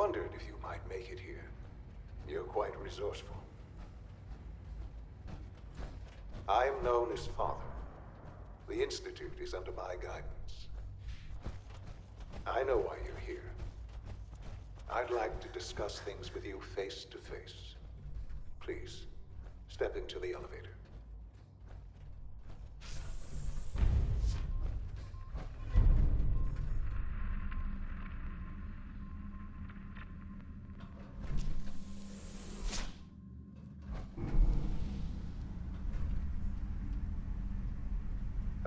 wondered if you might make it here. You're quite resourceful. I am known as Father. The Institute is under my guidance. I know why you're here. I'd like to discuss things with you face to face. Please, step into the elevator.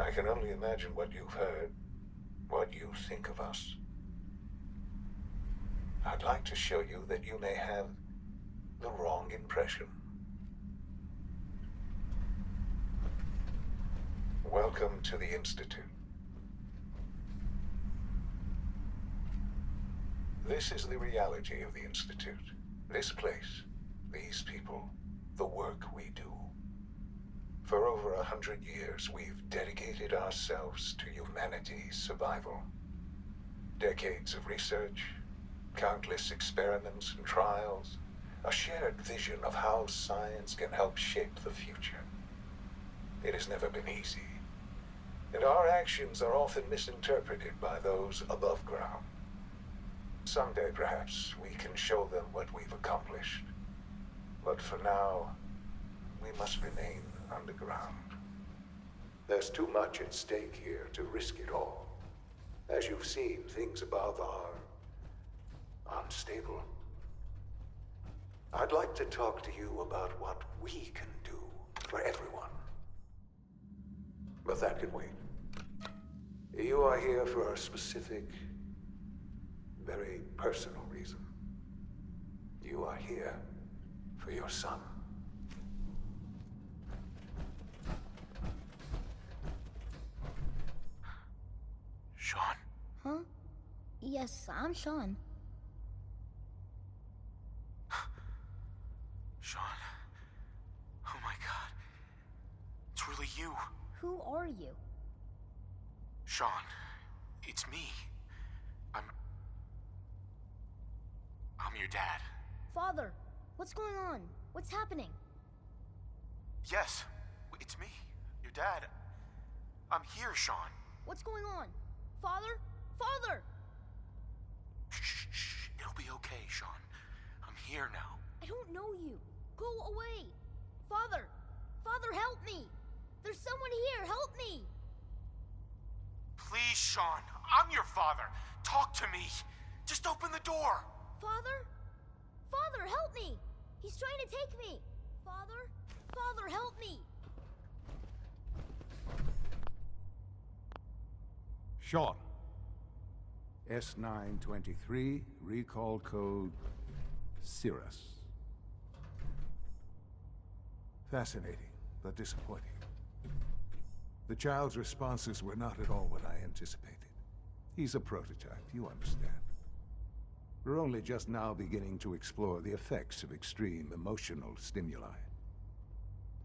I can only imagine what you've heard, what you think of us. I'd like to show you that you may have the wrong impression. Welcome to the Institute. This is the reality of the Institute. This place, these people, the work we do. For over 100 years, we've dedicated ourselves to humanity's survival. Decades of research, countless experiments and trials, a shared vision of how science can help shape the future. It has never been easy, and our actions are often misinterpreted by those above ground. Someday, perhaps, we can show them what we've accomplished. But for now, we must remain underground. There's too much at stake here to risk it all. As you've seen, things above are unstable. I'd like to talk to you about what we can do for everyone. But that can wait. You are here for a specific, very personal reason. You are here for your son. Sean? Huh? Yes, I'm Sean. Sean. Oh my god. It's really you. Who are you? Sean, it's me. I'm your dad. Father, what's going on? What's happening? Yes, it's me, your dad. I'm here, Sean. What's going on? Father? Father! Shh. It'll be okay, Sean. I'm here now. I don't know you. Go away. Father! Father, help me! There's someone here, help me! Please, Sean. I'm your father. Talk to me. Just open the door. Father? Father, help me! He's trying to take me! Father? Father, help me! Sean. S923, recall code Cirrus. Fascinating, but disappointing. The child's responses were not at all what I anticipated. He's a prototype, you understand. We're only just now beginning to explore the effects of extreme emotional stimuli.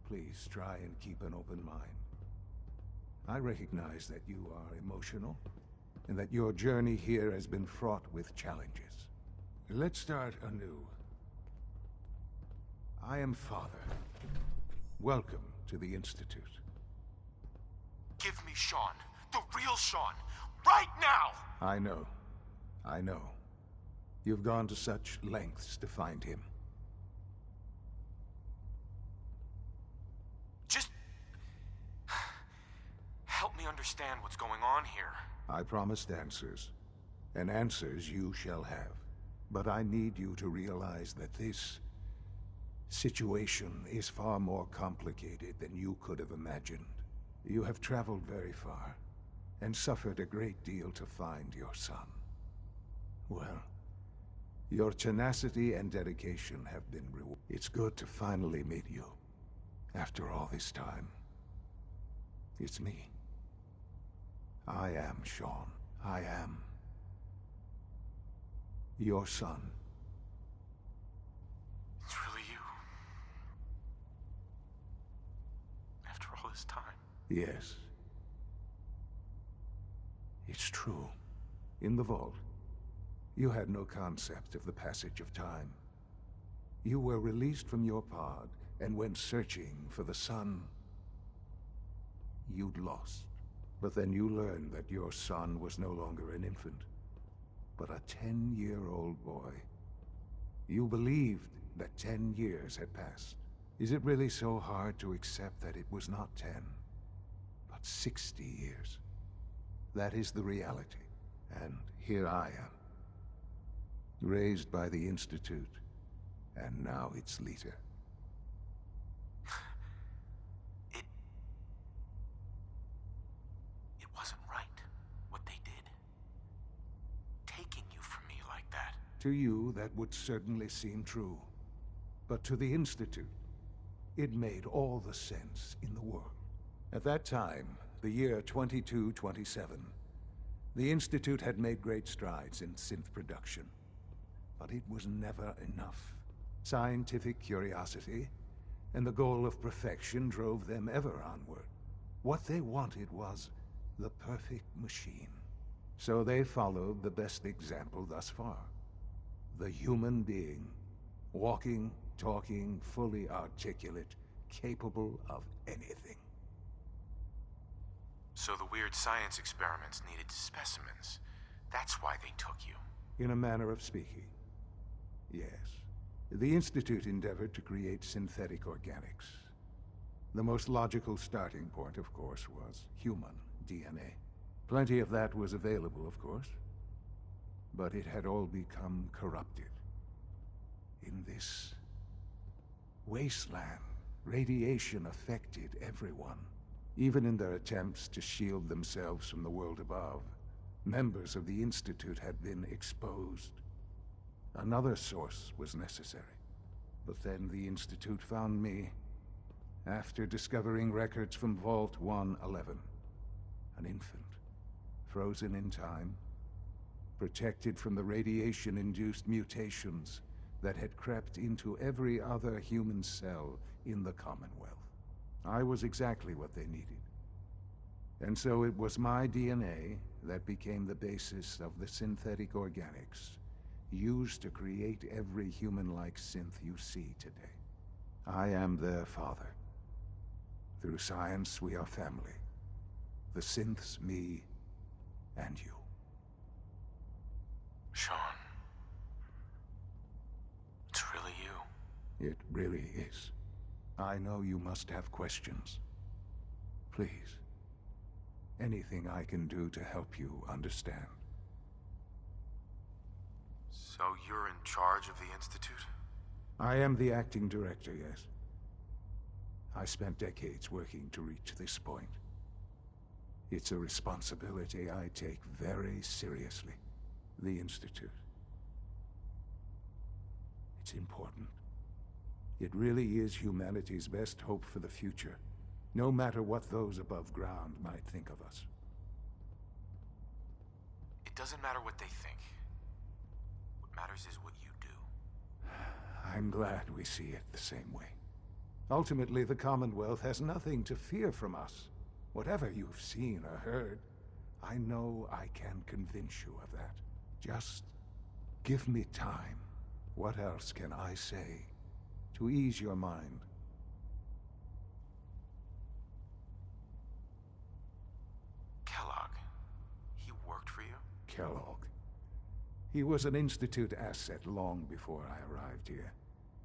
Please try and keep an open mind. I recognize that you are emotional, and that your journey here has been fraught with challenges. Let's start anew. I am Father. Welcome to the Institute. Give me Sean. The real Sean. Right now! I know. You've gone to such lengths to find him. Just help me understand what's going on here. I promised answers, and answers you shall have. But I need you to realize that this situation is far more complicated than you could have imagined. You have traveled very far, and suffered a great deal to find your son. Well, your tenacity and dedication have been rewarded. It's good to finally meet you. After all this time. It's me. I am Sean. I am your son. It's really you. After all this time. You had no concept of the passage of time. You were released from your pod and went searching for the sun you'd lost. But then you learned that your son was no longer an infant, but a 10-year-old boy. You believed that 10 years had passed. Is it really so hard to accept that it was not 10, but 60 years? That is the reality, and here I am, raised by the Institute, and now its leader. It wasn't right, what they did. Taking you from me like that. To you, that would certainly seem true. But to the Institute, it made all the sense in the world. At that time, the year 2227, the Institute had made great strides in synth production. But it was never enough. Scientific curiosity and the goal of perfection drove them ever onward. What they wanted was the perfect machine. So they followed the best example thus far. The human being. Walking, talking, fully articulate, capable of anything. So the weird science experiments needed specimens. That's why they took you. In a manner of speaking, yes. The Institute endeavored to create synthetic organics. The most logical starting point, of course, was human DNA. Plenty of that was available, of course. But it had all become corrupted. In this wasteland, radiation affected everyone. Even in their attempts to shield themselves from the world above, members of the Institute had been exposed. Another source was necessary. But then the Institute found me after discovering records from Vault 111. An infant, frozen in time, protected from the radiation-induced mutations that had crept into every other human cell in the Commonwealth. I was exactly what they needed. And so it was my DNA that became the basis of the synthetic organics used to create every human-like synth you see today. I am their father. Through science, we are family. The synths, me, and you. Sean. It's really you. It really is. I know you must have questions. Please. Anything I can do to help you understand. So you're in charge of the Institute? I am the acting director, yes. I spent decades working to reach this point. It's a responsibility I take very seriously. The Institute. It's important. It really is humanity's best hope for the future, no matter what those above ground might think of us. It doesn't matter what they think. What matters is what you do. I'm glad we see it the same way. Ultimately, the Commonwealth has nothing to fear from us. Whatever you've seen or heard, I know I can convince you of that. Just give me time. What else can I say to ease your mind? Kellogg. He worked for you? Kellogg. He was an Institute asset long before I arrived here.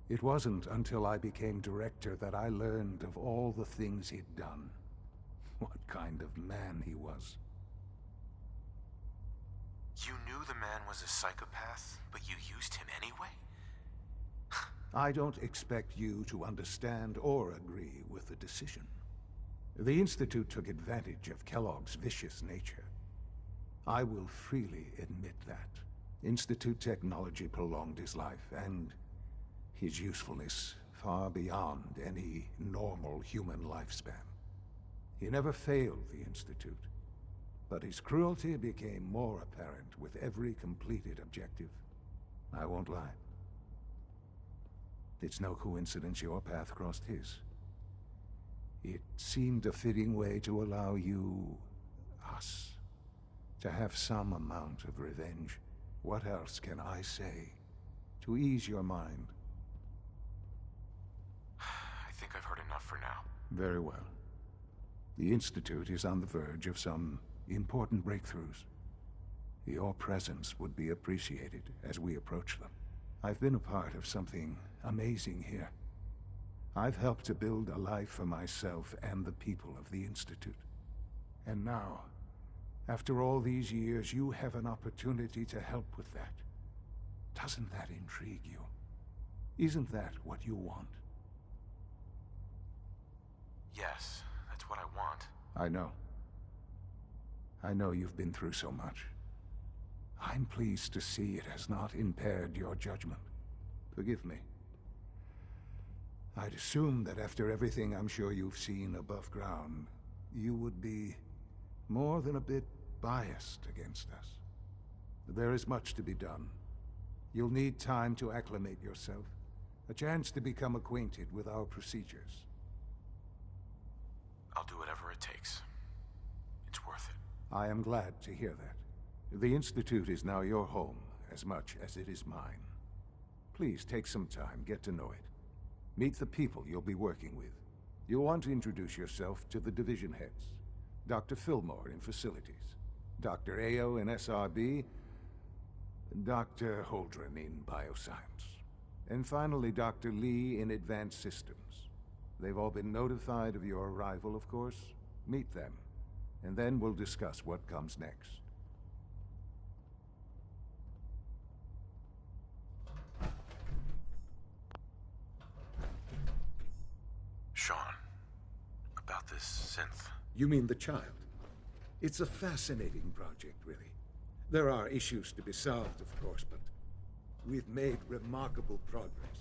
It wasn't until I became director that I learned of all the things he'd done. What kind of man he was. You knew the man was a psychopath, but you used him anyway? I don't expect you to understand or agree with the decision. The Institute took advantage of Kellogg's vicious nature. I will freely admit that. Institute technology prolonged his life, and his usefulness far beyond any normal human lifespan. He never failed the Institute, but his cruelty became more apparent with every completed objective. I won't lie. It's no coincidence your path crossed his. It seemed a fitting way to allow you, us, to have some amount of revenge. What else can I say to ease your mind? I think I've heard enough for now. Very well. The Institute is on the verge of some important breakthroughs. Your presence would be appreciated as we approach them. I've been a part of something amazing here. I've helped to build a life for myself and the people of the Institute. And now, after all these years, you have an opportunity to help with that. Doesn't that intrigue you? Isn't that what you want? Yes, that's what I want. I know. I know you've been through so much. I'm pleased to see it has not impaired your judgment. Forgive me. I'd assumed that after everything I'm sure you've seen above ground, you would be more than a bit biased against us. There is much to be done. You'll need time to acclimate yourself, a chance to become acquainted with our procedures. I'll do whatever it takes. It's worth it. I am glad to hear that. The Institute is now your home as much as it is mine. Please take some time, get to know it. Meet the people you'll be working with. You'll want to introduce yourself to the division heads. Dr. Fillmore in Facilities, Dr. Ao in SRB, Dr. Holdren in Bioscience, and finally Dr. Lee in Advanced Systems. They've all been notified of your arrival, of course. Meet them, and then we'll discuss what comes next. Sean, about this synth. You mean the child? It's a fascinating project, really. There are issues to be solved, of course, but we've made remarkable progress.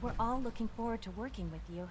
We're all looking forward to working with you.